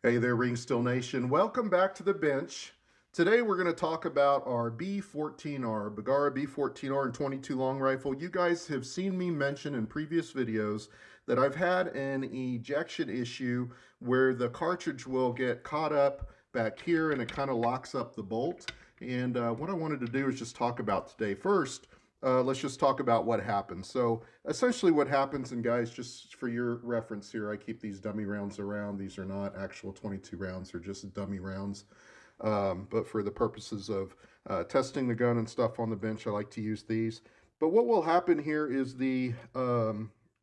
Hey there, Ring Still Nation. Welcome back to the bench. Today we're going to talk about our B14R, Bergara B14R and 22 long rifle. You guys have seen me mention in previous videos that I've had an ejection issue where the cartridge will get caught up back here and it kind of locks up the bolt. And what I wanted to do is just talk about today. First, let's just talk about what happens. So essentially what happens, and guys, just for your reference here, I keep these dummy rounds around. These are not actual 22 rounds, they're just dummy rounds. But for the purposes of testing the gun and stuff on the bench, I like to use these. But what will happen here is the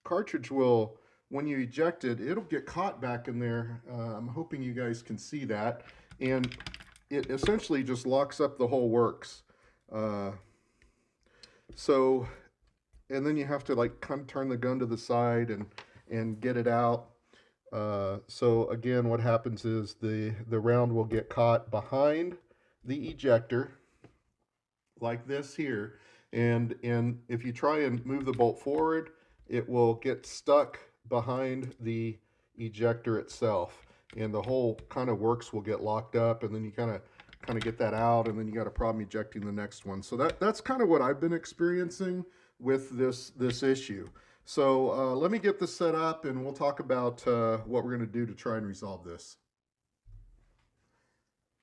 cartridge will, when you eject it, it'll get caught back in there. I'm hoping you guys can see that. And it essentially just locks up the whole works. So, and then you have to like kind of turn the gun to the side and get it out. So again, what happens is the round will get caught behind the ejector like this here. And if you try and move the bolt forward, it will get stuck behind the ejector itself. And the whole kind of works will get locked up, and then you kind of get that out, and then you got a problem ejecting the next one. So that's kind of what I've been experiencing with this issue. So let me get this set up, and we'll talk about what we're going to do to try and resolve this.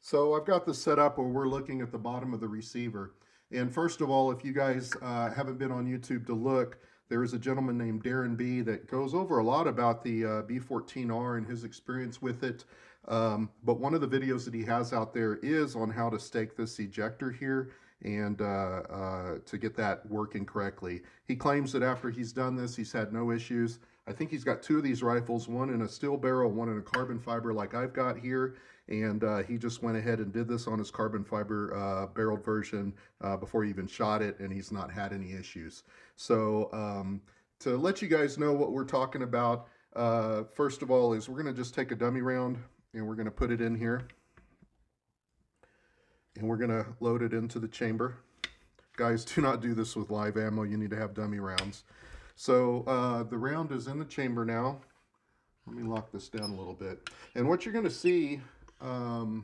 So I've got this set up where we're looking at the bottom of the receiver. And first of all, if you guys haven't been on YouTube to look, there is a gentleman named Darren B that goes over a lot about the B14R and his experience with it. But one of the videos that he has out there is on how to stake this ejector here and to get that working correctly. He claims that after he's done this, he's had no issues. I think he's got two of these rifles, one in a steel barrel, one in a carbon fiber like I've got here. And he just went ahead and did this on his carbon fiber barreled version before he even shot it, and he's not had any issues. So to let you guys know what we're talking about, first of all, is we're going to just take a dummy round and we're going to put it in here. And we're going to load it into the chamber. Guys, do not do this with live ammo. You need to have dummy rounds. So the round is in the chamber now. Let me lock this down a little bit. And what you're going to see, in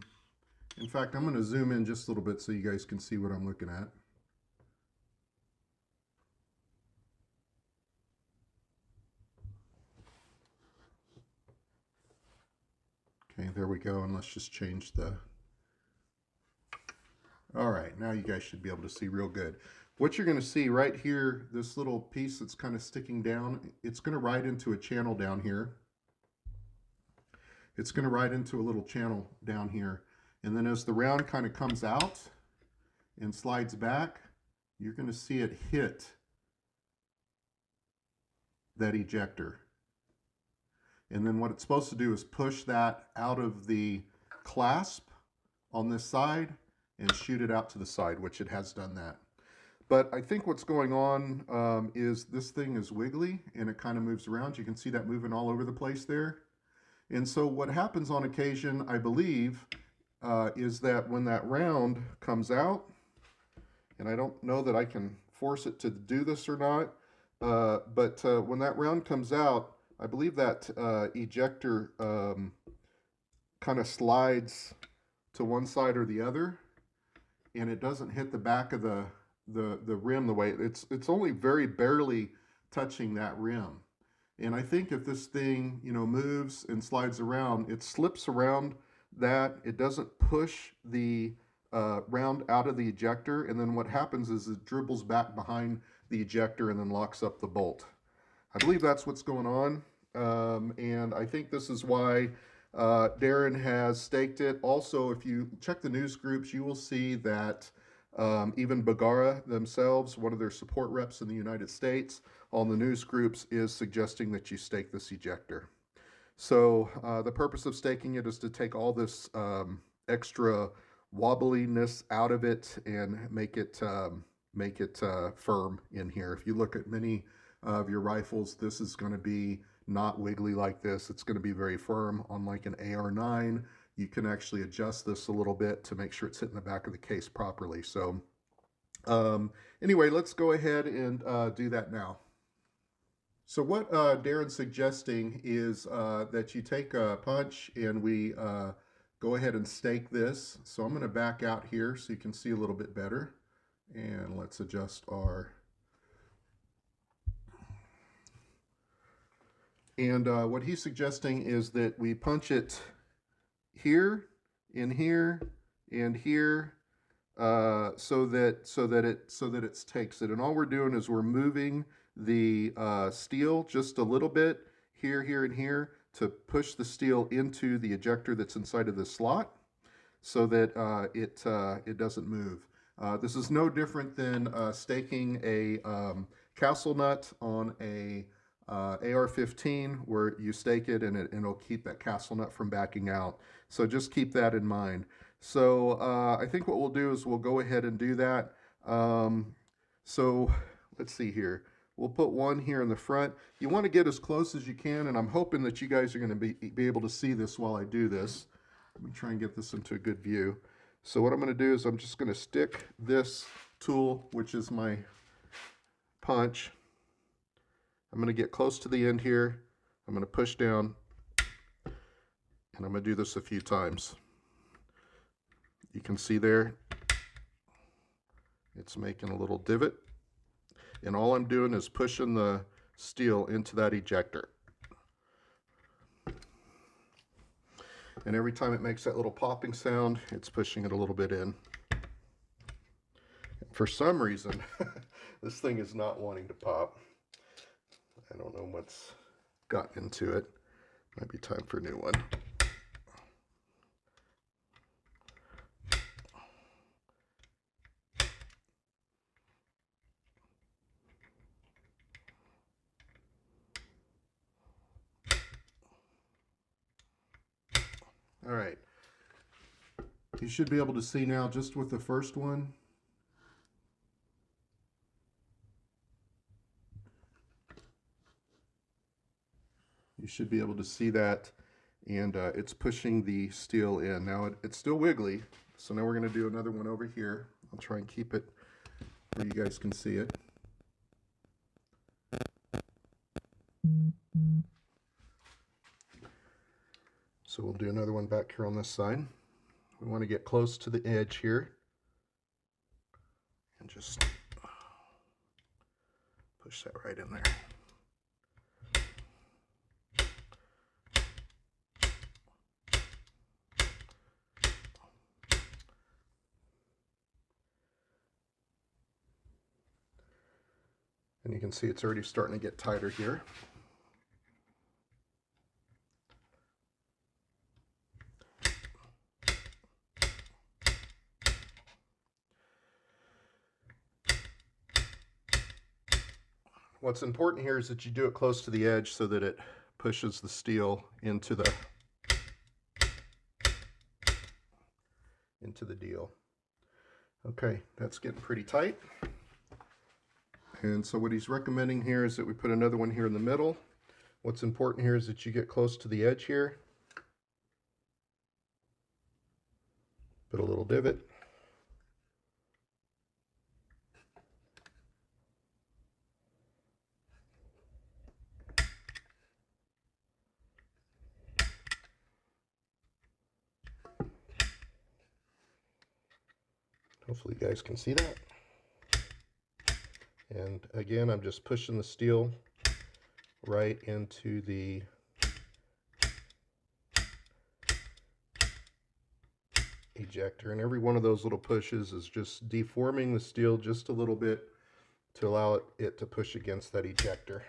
fact, I'm going to zoom in just a little bit so you guys can see what I'm looking at. Okay, there we go. And let's just change the... All right, now you guys should be able to see real good. What you're going to see right here, this little piece that's kind of sticking down, it's going to ride into a channel down here. It's going to ride into a little channel down here. And then as the round kind of comes out and slides back, you're going to see it hit that ejector. And then what it's supposed to do is push that out of the clasp on this side and shoot it out to the side, which it has done that. But I think what's going on is this thing is wiggly and it kind of moves around. You can see that moving all over the place there. And so what happens on occasion, I believe, is that when that round comes out, and I don't know that I can force it to do this or not, but when that round comes out, I believe that ejector kind of slides to one side or the other, and it doesn't hit the back of the rim the way it's only very barely touching that rim. And I think if this thing, you know, moves and slides around, it slips around that. It doesn't push the round out of the ejector. And then what happens is it dribbles back behind the ejector and then locks up the bolt. I believe that's what's going on. And I think this is why Darren has staked it. Also, if you check the news groups, you will see that even Bergara themselves, one of their support reps in the United States, on the news groups is suggesting that you stake this ejector. So the purpose of staking it is to take all this extra wobbliness out of it and make it firm in here. If you look at many of your rifles, this is going to be not wiggly like this. It's going to be very firm. Unlike an AR-9, you can actually adjust this a little bit to make sure it's hitting the back of the case properly. So anyway, let's go ahead and do that now. So what Darren's suggesting is that you take a punch and we go ahead and stake this. So I'm going to back out here so you can see a little bit better. And let's adjust our... And what he's suggesting is that we punch it here, in here, and here, so that it takes it. And all we're doing is we're moving the steel just a little bit here, here, and here to push the steel into the ejector that's inside of the slot, so that it doesn't move. This is no different than staking a castle nut on a AR-15, where you stake it and it'll keep that castle nut from backing out. So just keep that in mind. So I think what we'll do is we'll go ahead and do that. So let's see here. We'll put one here in the front. You want to get as close as you can, and I'm hoping that you guys are going to be able to see this while I do this. Let me try and get this into a good view. So what I'm going to do is I'm just going to stick this tool, which is my punch. I'm going to get close to the end here. I'm going to push down, and I'm going to do this a few times. You can see there, it's making a little divot. And all I'm doing is pushing the steel into that ejector. And every time it makes that little popping sound, it's pushing it a little bit in. For some reason, this thing is not wanting to pop. I don't know what's gotten into it. Might be time for a new one. All right. You should be able to see now just with the first one. You should be able to see that, and it's pushing the steel in. Now it's still wiggly, so now we're going to do another one over here. I'll try and keep it where you guys can see it. So we'll do another one back here on this side. We want to get close to the edge here and just push that right in there. And you can see it's already starting to get tighter here. What's important here is that you do it close to the edge so that it pushes the steel into the deal. Okay, that's getting pretty tight. And so what he's recommending here is that we put another one here in the middle. What's important here is that you get close to the edge here. Put a little divot. Hopefully you guys can see that. And again, I'm just pushing the steel right into the ejector. And every one of those little pushes is just deforming the steel just a little bit to allow it to push against that ejector.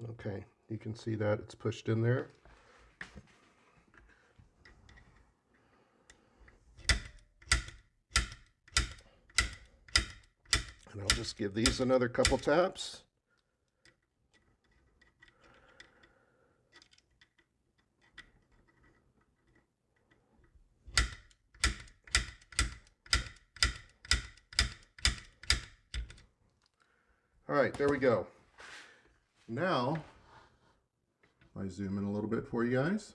Okay, you can see that it's pushed in there. And I'll just give these another couple taps. All right, there we go. Now, I zoom in a little bit for you guys.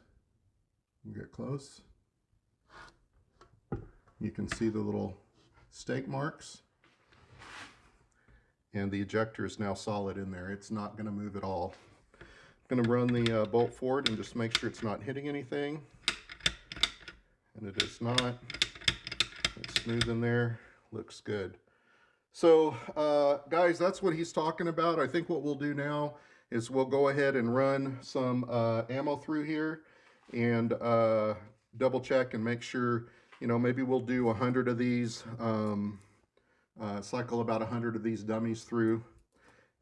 Get close. You can see the little stake marks. And the ejector is now solid in there. It's not going to move at all. I'm going to run the bolt forward and just make sure it's not hitting anything. And it is not. It's smooth in there. Looks good. So guys, that's what he's talking about. I think what we'll do now is we'll go ahead and run some ammo through here and double check and make sure, you know, maybe we'll do 100 of these, cycle about 100 of these dummies through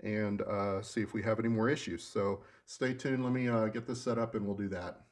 and see if we have any more issues. So stay tuned. Let me get this set up and we'll do that.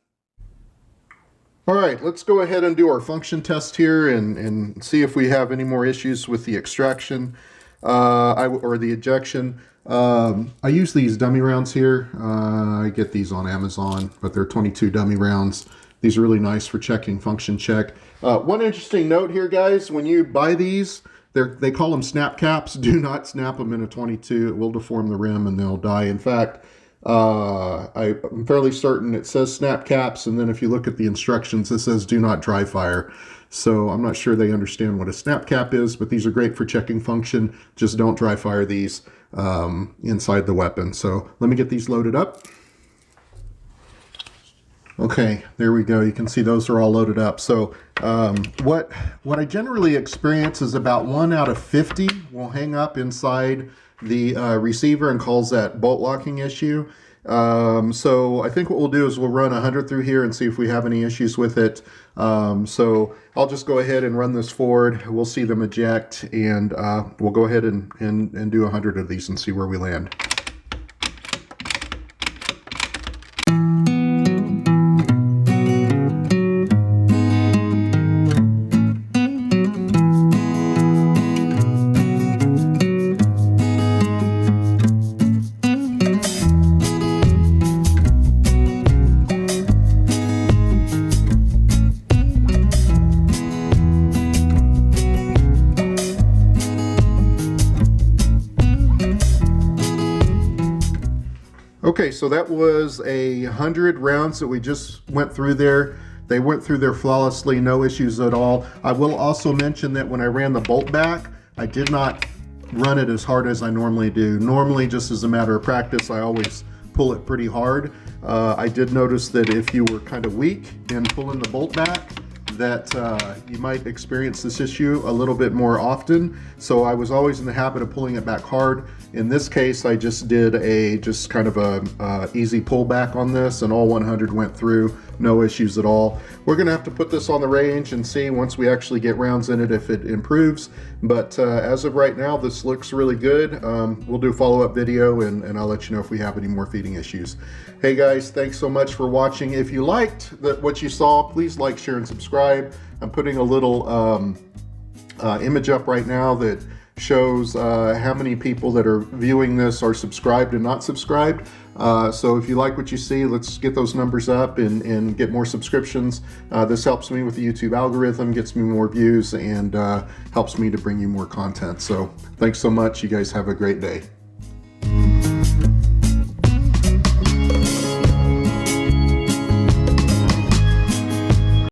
All right, let's go ahead and do our function test here and see if we have any more issues with the extraction or the ejection. I use these dummy rounds here. I get these on Amazon, but they're 22 dummy rounds. These are really nice for checking function check. One interesting note here, guys, when you buy these, they call them snap caps. Do not snap them in a 22. It will deform the rim and they'll die. In fact, I'm fairly certain it says snap caps, and then if you look at the instructions, it says do not dry fire. So I'm not sure they understand what a snap cap is, but these are great for checking function. Just don't dry fire these inside the weapon. So let me get these loaded up. Okay, there we go. You can see those are all loaded up. So what I generally experience is about 1 out of 50 will hang up inside the receiver and cause that bolt locking issue. So I think what we'll do is we'll run 100 through here and see if we have any issues with it. So I'll just go ahead and run this forward. We'll see them eject, and we'll go ahead and do 100 of these and see where we land. Okay, so that was 100 rounds that we just went through there. They went through there flawlessly, no issues at all. I will also mention that when I ran the bolt back, I did not run it as hard as I normally do. Normally, just as a matter of practice, I always pull it pretty hard. I did notice that if you were kind of weak in pulling the bolt back, that you might experience this issue a little bit more often. So I was always in the habit of pulling it back hard. In this case, I just did just kind of a easy pullback on this, and all 100 went through, no issues at all. We're gonna have to put this on the range and see once we actually get rounds in it if it improves. But as of right now, this looks really good. We'll do a follow-up video and I'll let you know if we have any more feeding issues. Hey guys, thanks so much for watching. If you liked what you saw, please like, share, and subscribe. I'm putting a little image up right now that shows how many people that are viewing this are subscribed and not subscribed. So if you like what you see, let's get those numbers up and get more subscriptions. This helps me with the YouTube algorithm, gets me more views, and helps me to bring you more content. So thanks so much. You guys have a great day.